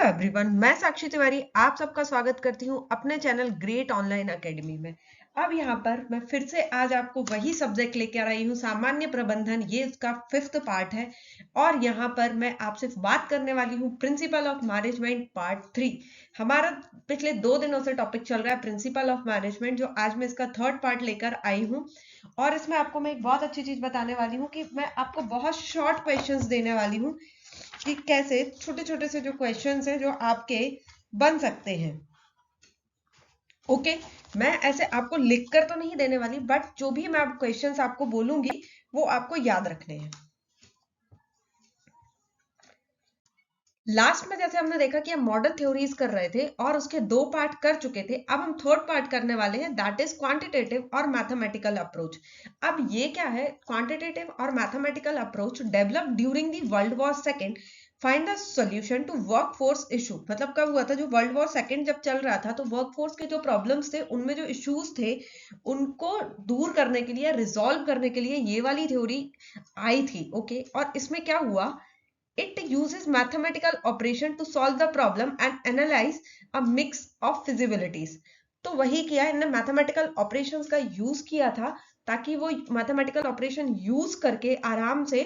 Everyone, मैं साक्षी तिवारी आप सबका स्वागत करती हूँ अपने चैनल ग्रेट ऑनलाइन एकेडमी में। अब यहाँ पर मैं फिर से आज आपको वही सब्जेक्ट लेकर आई हूँ, सामान्य प्रबंधन। ये इसका 5th पार्ट है और यहाँ पर मैं आपसे बात करने वाली हूँ प्रिंसिपल ऑफ मैनेजमेंट पार्ट 3। हमारा पिछले 2 दिनों से टॉपिक चल रहा है प्रिंसिपल ऑफ मैनेजमेंट, जो आज मैं इसका 3rd पार्ट लेकर आई हूँ। और इसमें आपको मैं एक बहुत अच्छी चीज बताने वाली हूँ कि मैं आपको बहुत शॉर्ट क्वेश्चंस देने वाली हूँ कि कैसे छोटे छोटे से जो क्वेश्चंस हैं जो आपके बन सकते हैं। ओके, मैं ऐसे आपको लिखकर तो नहीं देने वाली, बट जो भी मैं क्वेश्चंस आपको बोलूंगी वो आपको याद रखने हैं। लास्ट में जैसे हमने देखा कि हम मॉडल थ्योरीज कर रहे थे और उसके 2 पार्ट कर चुके थे। अब हम 3rd पार्ट करने वाले हैं, दैट इज क्वांटिटेटिव और मैथमेटिकल अप्रोच। अब ये क्या है? क्वांटिटेटिव और mathematical approach develop during the world war second find the solution to work force issue. मतलब कब हुआ था? जो वर्ल्ड वॉर सेकेंड जब चल रहा था तो वर्क फोर्स के जो प्रॉब्लम्स थे, उनमें जो इश्यूज थे उनको दूर करने के लिए, रिजॉल्व करने के लिए ये वाली थ्योरी आई थी। ओके, और इसमें क्या हुआ? It uses mathematical operation to solve the problem and analyze a mix of feasibilities। तो वही किया इन्होंने, मैथमेटिकल ऑपरेशंस का यूज किया था ताकि वो मैथमेटिकल ऑपरेशन यूज करके आराम से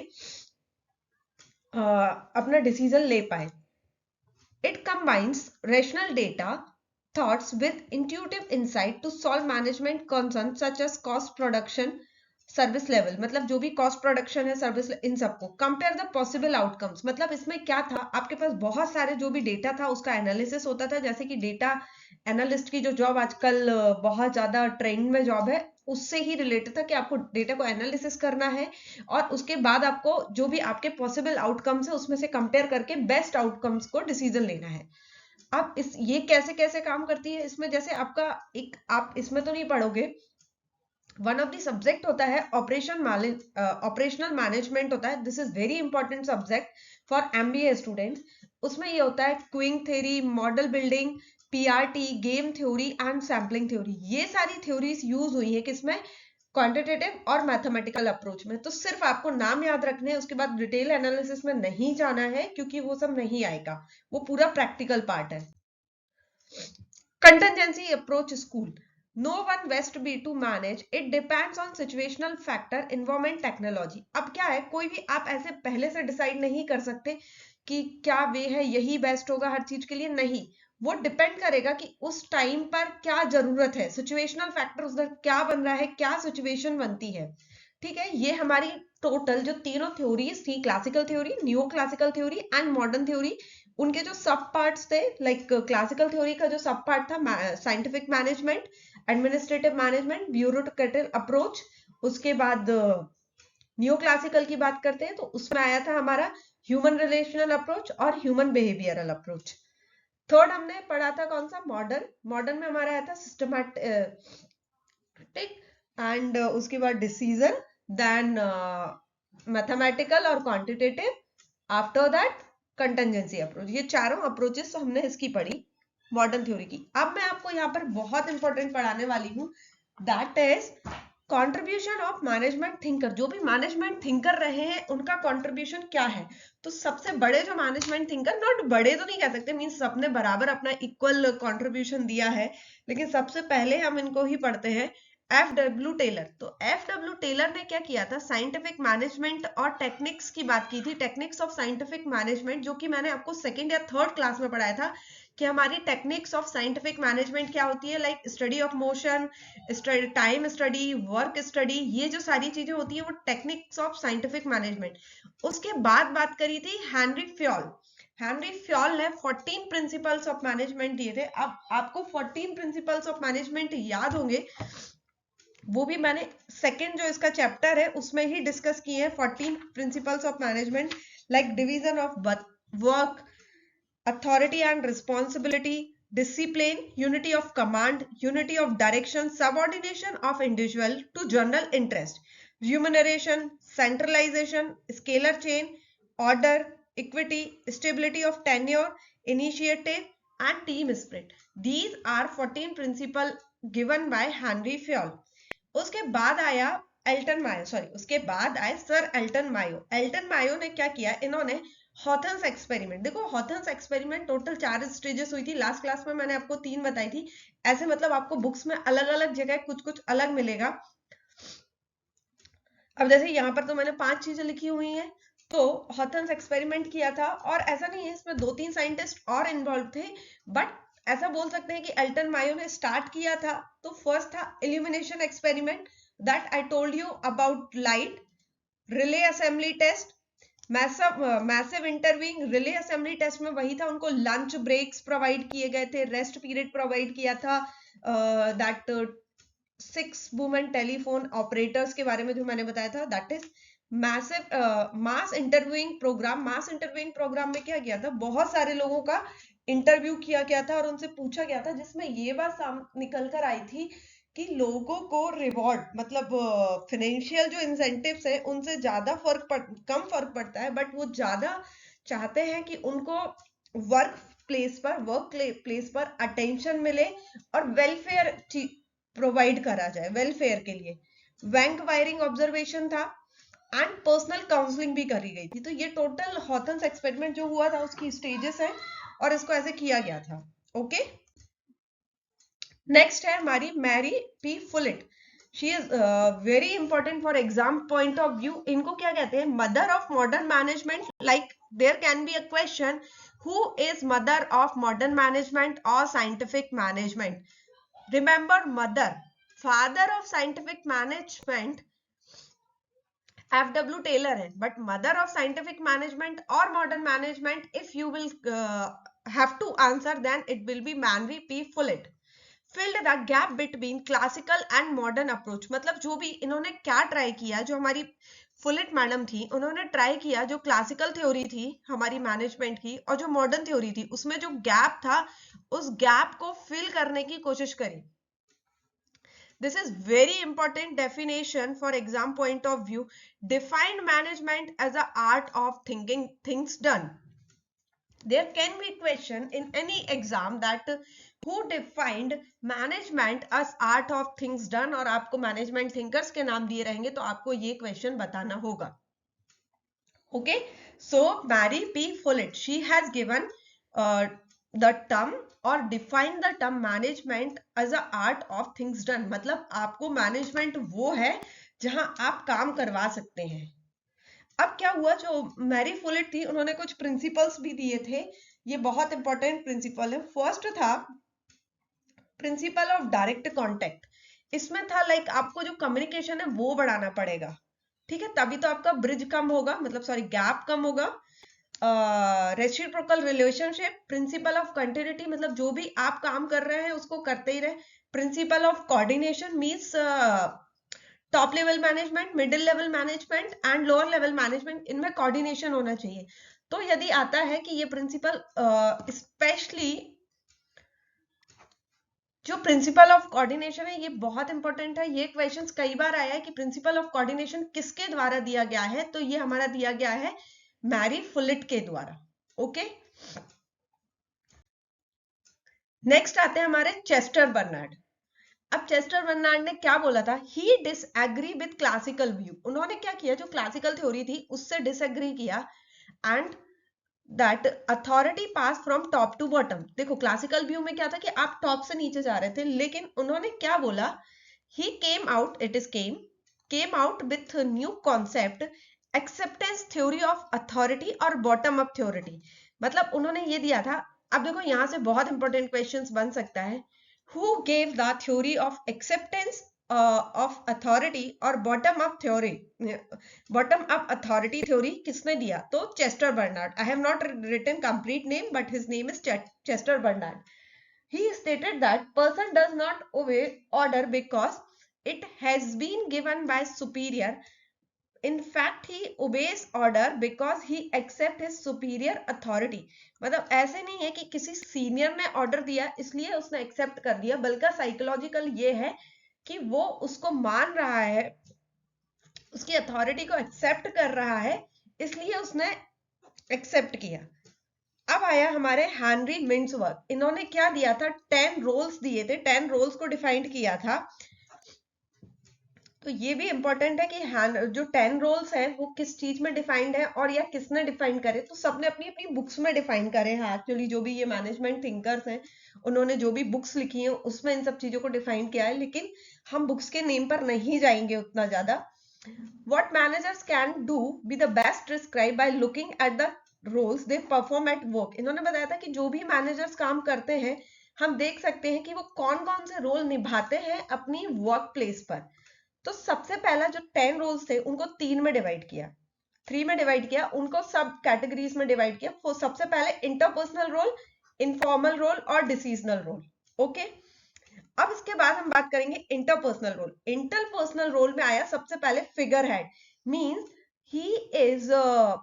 अपना डिसीजन ले पाए। It combines rational data thoughts with intuitive insight to solve management concerns such as cost, production, service level. मतलब जो भी कॉस्ट प्रोडक्शन है, सर्विस, इन सबको कंपेयर द पॉसिबल आउटकम्स। मतलब इसमें क्या था, आपके पास बहुत सारे जो भी डेटा था उसका एनालिसिस होता था। जैसे कि डेटा एनालिस्ट की जो जॉब आजकल बहुत ज्यादा ट्रेंड में जॉब है, उससे ही रिलेटेड था कि आपको डेटा को एनालिसिस करना है और उसके बाद आपको जो भी आपके पॉसिबल आउटकम्स है उसमें से कंपेयर करके बेस्ट आउटकम्स को डिसीजन लेना है। अब इस ये कैसे कैसे काम करती है इसमें, जैसे आपका एक, आप इसमें तो नहीं पढ़ोगे, वन ऑफ द सब्जेक्ट होता है ऑपरेशनल मैनेजमेंट होता है। This is very important subject for MBA students. उसमें ये होता है Qing theory, model building, PRT, game theory and sampling theory. ये सारी थ्योरीज यूज हुई है किसमें? क्वांटिटेटिव और मैथमेटिकल अप्रोच में। तो सिर्फ आपको नाम याद रखने हैं, उसके बाद डिटेल एनालिसिस में नहीं जाना है क्योंकि वो सब नहीं आएगा, वो पूरा प्रैक्टिकल पार्ट है। Contingency approach school, no one best be to manage, it depends on situational factor, environment, technology। अब क्या है, कोई भी आप ऐसे पहले से डिसाइड नहीं कर सकते कि क्या वे है यही बेस्ट होगा हर चीज के लिए, नहीं। वो डिपेंड करेगा कि उस टाइम पर क्या जरूरत है, सिचुएशनल फैक्टर उधर क्या बन रहा है, क्या सिचुएशन बनती है। ठीक है, ये हमारी टोटल जो तीनों थ्योरीज थी, classical theory, new classical theory and modern theory, उनके जो सब पार्ट्स थे, लाइक क्लासिकल थ्योरी का जो सब पार्ट था scientific management, administrative management, bureaucratic approach. उसके बाद न्यू क्लासिकल की बात करते हैं तो उसमें आया था हमारा ह्यूमन रिलेशनल अप्रोच और ह्यूमन बिहेवियरल अप्रोच। 3rd हमने पढ़ा था कौन सा? मॉडर्न। मॉडर्न में हमारा आया था सिस्टमैटिक एंड उसके बाद डिसीजन, देन मैथमेटिकल और quantitative, after that contingency approach. ये चारों अप्रोचेस हमने इसकी पढ़ी, मॉडर्न थ्योरी की। अब मैं आपको यहाँ पर बहुत इंपॉर्टेंट पढ़ाने वाली हूँ, that is contribution of management thinker. जो भी मैनेजमेंट थिंकर रहे हैं उनका कंट्रीब्यूशन क्या है। तो सबसे बड़े जो मैनेजमेंट थिंकर, नॉट बड़े तो नहीं कह सकते, मींस सबने बराबर अपना इक्वल कंट्रीब्यूशन दिया है, लेकिन सबसे पहले हम इनको ही पढ़ते हैं, एफ डब्ल्यू टेलर। तो एफ डब्ल्यू टेलर ने क्या किया था? साइंटिफिक मैनेजमेंट और टेक्निक्स की बात की थी, टेक्निक्स ऑफ साइंटिफिक मैनेजमेंट, जो कि मैंने आपको 2nd या 3rd क्लास में पढ़ाया था कि हमारी टेक्निक्स ऑफ साइंटिफिक मैनेजमेंट क्या होती है, like study of motion, time study, work study, ये जो सारी चीजें होती है वो टेक्निक्स ऑफ साइंटिफिक मैनेजमेंट। उसके बाद बात करी थी हेनरी फ्योल। हेनरी फ्योल ने 14 प्रिंसिपल्स ऑफ मैनेजमेंट दिए थे। अब आपको 14 प्रिंसिपल्स ऑफ मैनेजमेंट याद होंगे, वो भी मैंने 2nd जो इसका चैप्टर है उसमें ही डिस्कस किए हैं। 14 principles of management, like division of work, authority and responsibility, discipline, unity of command, unity of direction, subordination of individual to general interest, remuneration, centralization, scalar chain, order, equity, stability of tenure, initiative and team spirit. These are 14 principles given by Henry Fayol। उसके बाद आया Elton Mayo, उसके बाद आए sir Elton Mayo. Elton Mayo ने क्या किया? इन्होंने हॉथन्स एक्सपेरिमेंट, देखो हॉथन्स एक्सपेरिमेंट टोटल 4 स्टेजेस हुई थी। लास्ट क्लास में मैंने आपको 3 बताई थी। ऐसे मतलब आपको बुक्स में अलग अलग जगह कुछ कुछ अलग मिलेगा। अब जैसे यहाँ पर तो मैंने 5 चीजें लिखी हुई हैं। तो हॉथन्स एक्सपेरिमेंट किया था, और ऐसा नहीं है, इसमें 2-3 साइंटिस्ट और इन्वॉल्व थे, बट ऐसा बोल सकते हैं कि एल्टन मायो ने स्टार्ट किया था। तो फर्स्ट था illumination experiment, that I told you about light, relay assembly test, massive interviewing relay assembly test में वही था, उनको लंच ब्रेक्स प्रोवाइड किए गए थे, रेस्ट पीरियड प्रोवाइड किया था, दैट 6 वुमेन टेलीफोन ऑपरेटर्स के बारे में जो मैंने बताया था, that is massive mass interviewing programme. Mass interviewing programme में क्या किया था, बहुत सारे लोगों का इंटरव्यू किया गया था और उनसे पूछा गया था, जिसमें ये बात निकल कर आई थी कि लोगों को रिवॉर्ड मतलब फाइनेंशियल जो इंसेंटिव्स है उनसे ज्यादा कम फर्क पड़ता है, बट वो ज्यादा चाहते हैं कि उनको वर्क प्लेस पर अटेंशन मिले और वेलफेयर प्रोवाइड करा जाए, वेलफेयर के लिए। वैंक वायरिंग ऑब्जर्वेशन था एंड पर्सनल काउंसलिंग भी करी गई थी। तो ये टोटल हॉथन्स एक्सपेरिमेंट जो हुआ था उसकी स्टेजेस है और इसको ऐसे किया गया था। ओके, नेक्स्ट है हमारी Mary P Follett. She is very important for exam point of view. इनको क्या कहते हैं, mother of modern management. Like there can be a question, who is mother of modern management और scientific management? Remember, mother, father of scientific management F.W. Taylor है, but mother of scientific management or modern management, if you will have to answer, then it will be Mary P. Fullett. Filled the gap between classical and modern approach. मतलब जो भी इन्होंने क्या try किया, जो हमारी फुलेट madam थी, उन्होंने ट्राई किया जो क्लासिकल थ्योरी थी हमारी मैनेजमेंट की और जो मॉडर्न थ्योरी थी उसमें जो गैप था, उस गैप को फिल करने की कोशिश करी। This is very important definition for exam point of view. Defined management as a art of thinking things done. There can be question in any exam that who defined management as art of things done, और आपको management thinkers के नाम दिए रहेंगे तो आपको ये question बताना होगा. Okay, so Mary P. Fullett, she has given the term और define the term management as a art of things done. मतलब आपको मैनेजमेंट वो है जहां आप काम करवा सकते हैं। अब क्या हुआ, जो मैरी फुलेट थी उन्होंने कुछ प्रिंसिपल्स भी दिए थे, ये बहुत इंपॉर्टेंट प्रिंसिपल है। फर्स्ट था प्रिंसिपल ऑफ डायरेक्ट कॉन्टेक्ट। इसमें था लाइक आपको जो कम्युनिकेशन है वो बढ़ाना पड़ेगा, ठीक है, तभी तो आपका ब्रिज कम होगा, मतलब सॉरी गैप कम होगा। Reciprocal relationship, principle of continuity, मतलब जो भी आप काम कर रहे हैं उसको करते ही रहे। Principle of coordination means top level management, middle level management and lower level management, इनमें कोऑर्डिनेशन होना चाहिए। तो यदि आता है कि ये प्रिंसिपल स्पेशली जो प्रिंसिपल ऑफ कोऑर्डिनेशन है ये बहुत इंपॉर्टेंट है। ये क्वेश्चंस कई बार आया है कि प्रिंसिपल ऑफ कोऑर्डिनेशन किसके द्वारा दिया गया है, तो ये हमारा दिया गया है मैरी फुलेट के द्वारा। ओके, नेक्स्ट आते हैं हमारे चेस्टर बर्नार्ड। अब चेस्टर बर्नार्ड ने क्या बोला था, ही डिसएग्री विद क्लासिकल व्यू। उन्होंने क्या किया, जो क्लासिकल थ्योरी थी उससे डिसएग्री किया and that authority pass from top to bottom. देखो क्लासिकल व्यू में क्या था कि आप टॉप से नीचे जा रहे थे, लेकिन उन्होंने क्या बोला, he came out, it is came out with new concept acceptance theory of authority और बॉटम अप थ्योरी। मतलब उन्होंने ये दिया था। अब देखो यहां से बहुत इंपॉर्टेंट क्वेश्चंस बन सकता है, who gave the theory of acceptance of authority और bottom up theory, bottom up authority theory किसने दिया, तो Chester Barnard. I have not written complete name but his name is Chester Bernard. He stated that person does not obey order because it has been given by superior. In fact he obeys order because he accept his superior authority. मतलब ऐसे नहीं है कि किसी senior ने order दिया इसलिए उसने एक्सेप्ट कर दिया, बल्कि साइकोलॉजिकल ये है कि वो उसको मान रहा है, उसकी अथॉरिटी को एक्सेप्ट कर रहा है, इसलिए उसने एक्सेप्ट किया। अब आया हमारे हेनरी मिन्सवर्थ। इन्होंने क्या दिया था, 10 रोल्स दिए थे, 10 रोल्स को डिफाइंड किया था। तो ये भी इंपॉर्टेंट है कि जो 10 रोल्स हैं वो किस चीज में डिफाइंड है और या किसने डिफाइन करे, तो सबने अपनी अपनी बुक्स में डिफाइन करे हैं। एक्चुअली जो भी ये मैनेजमेंट थिंकर्स हैं उन्होंने जो भी बुक्स लिखी हैं उसमें इन सब चीजों को डिफाइन किया है, लेकिन हम बुक्स के नेम पर नहीं जाएंगे उतना ज्यादा। What managers can do be the best described by looking at the roles they perform at work. इन्होंने बताया था कि जो भी मैनेजर्स काम करते हैं हम देख सकते हैं कि वो कौन कौन से रोल निभाते हैं अपनी वर्क प्लेस पर। तो सबसे पहला जो 10 रोल्स थे उनको 3 में डिवाइड किया, 3 में डिवाइड किया, उनको सब कैटेगरीज में डिवाइड किया। वो सबसे पहले इंटरपर्सनल रोल, इनफॉर्मल रोल और डिसीजनल रोल। ओके, अब इसके बाद हम बात करेंगे इंटरपर्सनल रोल। इंटरपर्सनल रोल में आया सबसे पहले figure head, means he is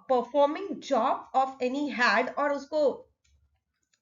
performing job of any head, और उसको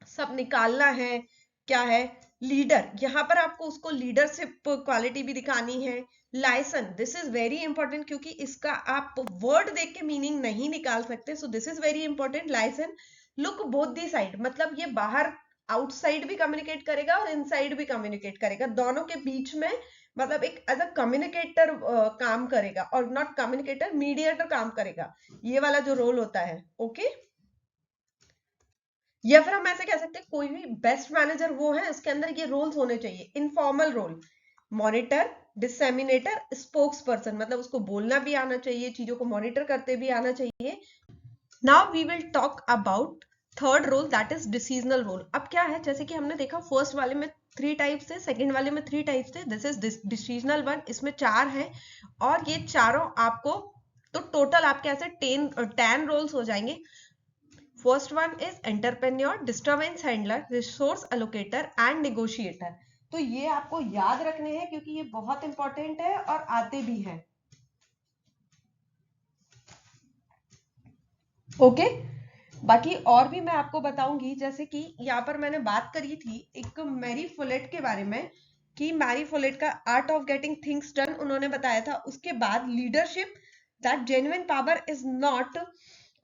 सब निकालना है क्या है, लीडर। यहां पर आपको उसको लीडरशिप क्वालिटी भी दिखानी है। Licence, this is very important क्योंकि इसका आप वर्ड देख के मीनिंग नहीं निकाल सकते, so this is very important. Licence, look both the side, मतलब ये बाहर आउटसाइड भी कम्युनिकेट करेगा और इनसाइड भी कम्युनिकेट करेगा, दोनों के बीच में, मतलब एक एज अ कम्युनिकेटर काम करेगा, और नॉट कम्युनिकेटर, मीडिएटर काम करेगा, ये वाला जो रोल होता है। ओके, या फिर हम ऐसे कह सकते हैं कोई भी बेस्ट मैनेजर वो है इसके अंदर ये रोल्स होने चाहिए। Informal role, monitor, disseminator, spokesperson, मतलब उसको बोलना भी आना चाहिए, चीजों को मॉनिटर करते भी आना चाहिए। Now we will talk about third role, that is decisional role. अब क्या है, जैसे कि हमने देखा फर्स्ट वाले में 3 टाइप्स थे, सेकंड वाले में 3 टाइप्स थे, दिस इज डिसीजनल वन, इसमें 4 है, और ये चारों आपको, तो टोटल आपके ऐसे 10 रोल्स हो जाएंगे। First one is entrepreneur, disturbance handler, resource allocator and negotiator. तो ये आपको याद रखने हैं क्योंकि ये बहुत इंपॉर्टेंट है और आते भी हैं। ओके, बाकी और भी मैं आपको बताऊंगी, जैसे कि यहाँ पर मैंने बात करी थी एक मैरी फुलेट के बारे में, कि मैरी फुलेट का art of getting things done उन्होंने बताया था। उसके बाद leadership, that genuine power is not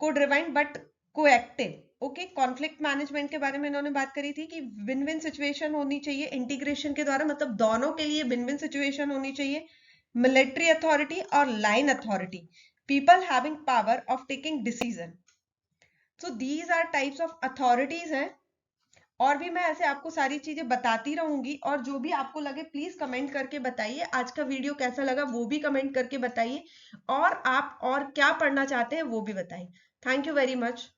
को ड्रिवाइन बट कोएक्टिव। ओके, कॉन्फ्लिक्ट मैनेजमेंट के बारे में इन्होंने बात करी थी कि विन विन सिचुएशन होनी चाहिए इंटीग्रेशन के द्वारा, मतलब दोनों के लिए विन विन सिचुएशन होनी चाहिए। मिलिट्री अथॉरिटी और line authority, people having power of taking decision. So these are types of authorities हैं, और भी मैं ऐसे आपको सारी चीजें बताती रहूंगी, और जो भी आपको लगे प्लीज कमेंट करके बताइए। आज का वीडियो कैसा लगा वो भी कमेंट करके बताइए, और आप और क्या पढ़ना चाहते हैं वो भी बताइए। Thank you very much.